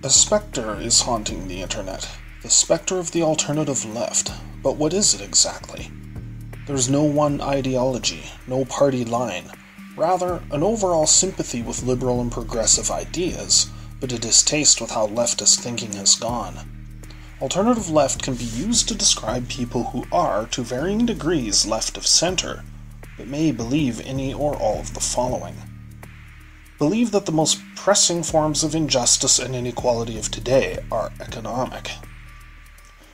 A spectre is haunting the internet. The spectre of the alternative left. But what is it exactly? There's no one ideology, no party line. Rather, an overall sympathy with liberal and progressive ideas, but a distaste with how leftist thinking has gone. Alternative left can be used to describe people who are, to varying degrees, left of center, but may believe any or all of the following. Believe that the most pressing forms of injustice and inequality of today are economic.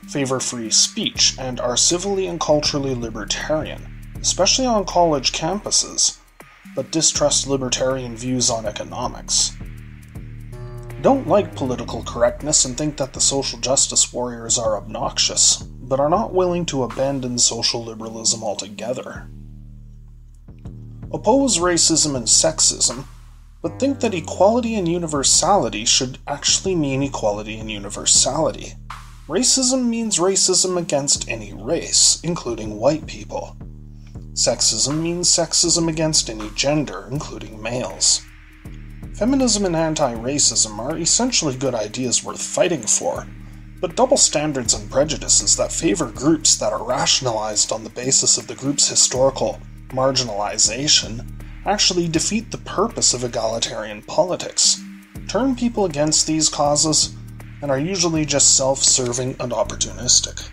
Favor free speech and are civilly and culturally libertarian, especially on college campuses, but distrust libertarian views on economics. Don't like political correctness and think that the social justice warriors are obnoxious, but are not willing to abandon social liberalism altogether. Oppose racism and sexism, but think that equality and universality should actually mean equality and universality. Racism means racism against any race, including white people. Sexism means sexism against any gender, including males. Feminism and anti-racism are essentially good ideas worth fighting for, but double standards and prejudices that favor groups that are rationalized on the basis of the group's historical marginalization actually defeat the purpose of egalitarian politics, turn people against these causes, and are usually just self-serving and opportunistic.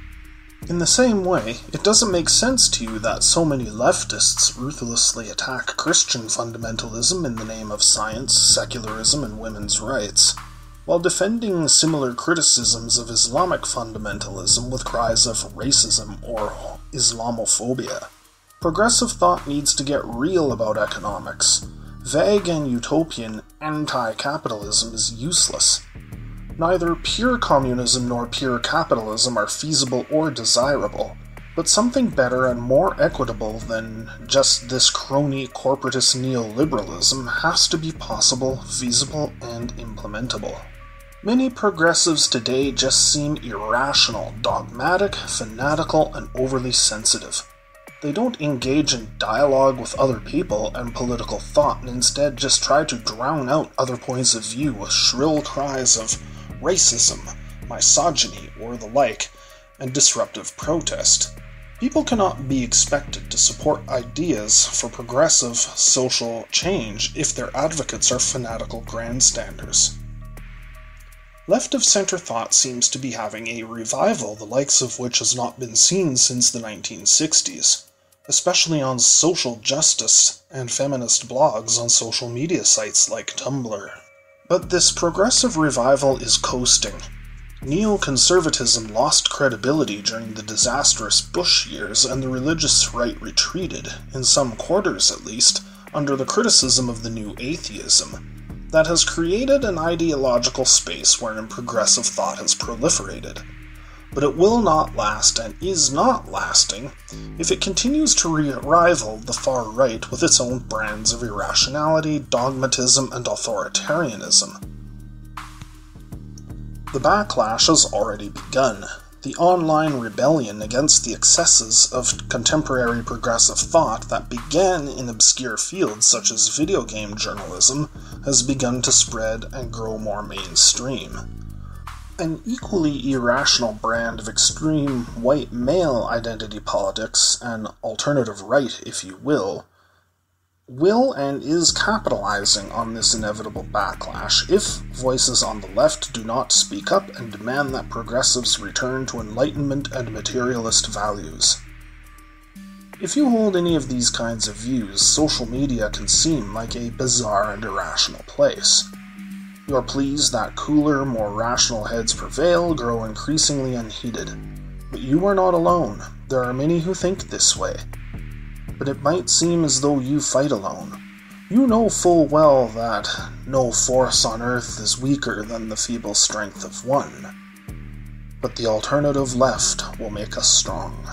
In the same way, it doesn't make sense to you that so many leftists ruthlessly attack Christian fundamentalism in the name of science, secularism, and women's rights, while defending similar criticisms of Islamic fundamentalism with cries of racism or Islamophobia. Progressive thought needs to get real about economics. Vague and utopian anti-capitalism is useless. Neither pure communism nor pure capitalism are feasible or desirable, but something better and more equitable than just this crony corporatist neoliberalism has to be possible, feasible, and implementable. Many progressives today just seem irrational, dogmatic, fanatical, and overly sensitive. They don't engage in dialogue with other people and political thought, and instead just try to drown out other points of view with shrill cries of racism, misogyny, or the like, and disruptive protest. People cannot be expected to support ideas for progressive social change if their advocates are fanatical grandstanders. Left-of-center thought seems to be having a revival the likes of which has not been seen since the 1960s, especially on social justice and feminist blogs on social media sites like Tumblr. But this progressive revival is coasting. Neoconservatism lost credibility during the disastrous Bush years, and the religious right retreated, in some quarters at least, under the criticism of the new atheism. That has created an ideological space wherein progressive thought has proliferated. But it will not last, and is not lasting, if it continues to rival the far right with its own brands of irrationality, dogmatism, and authoritarianism. The backlash has already begun. The online rebellion against the excesses of contemporary progressive thought that began in obscure fields such as video game journalism has begun to spread and grow more mainstream. An equally irrational brand of extreme white male identity politics, an alternative right, if you will and is capitalizing on this inevitable backlash if voices on the left do not speak up and demand that progressives return to Enlightenment and materialist values. If you hold any of these kinds of views, social media can seem like a bizarre and irrational place. You are pleased that cooler, more rational heads prevail, grow increasingly unheated. But you are not alone. There are many who think this way. But it might seem as though you fight alone. You know full well that no force on earth is weaker than the feeble strength of one. But the alternative left will make us strong.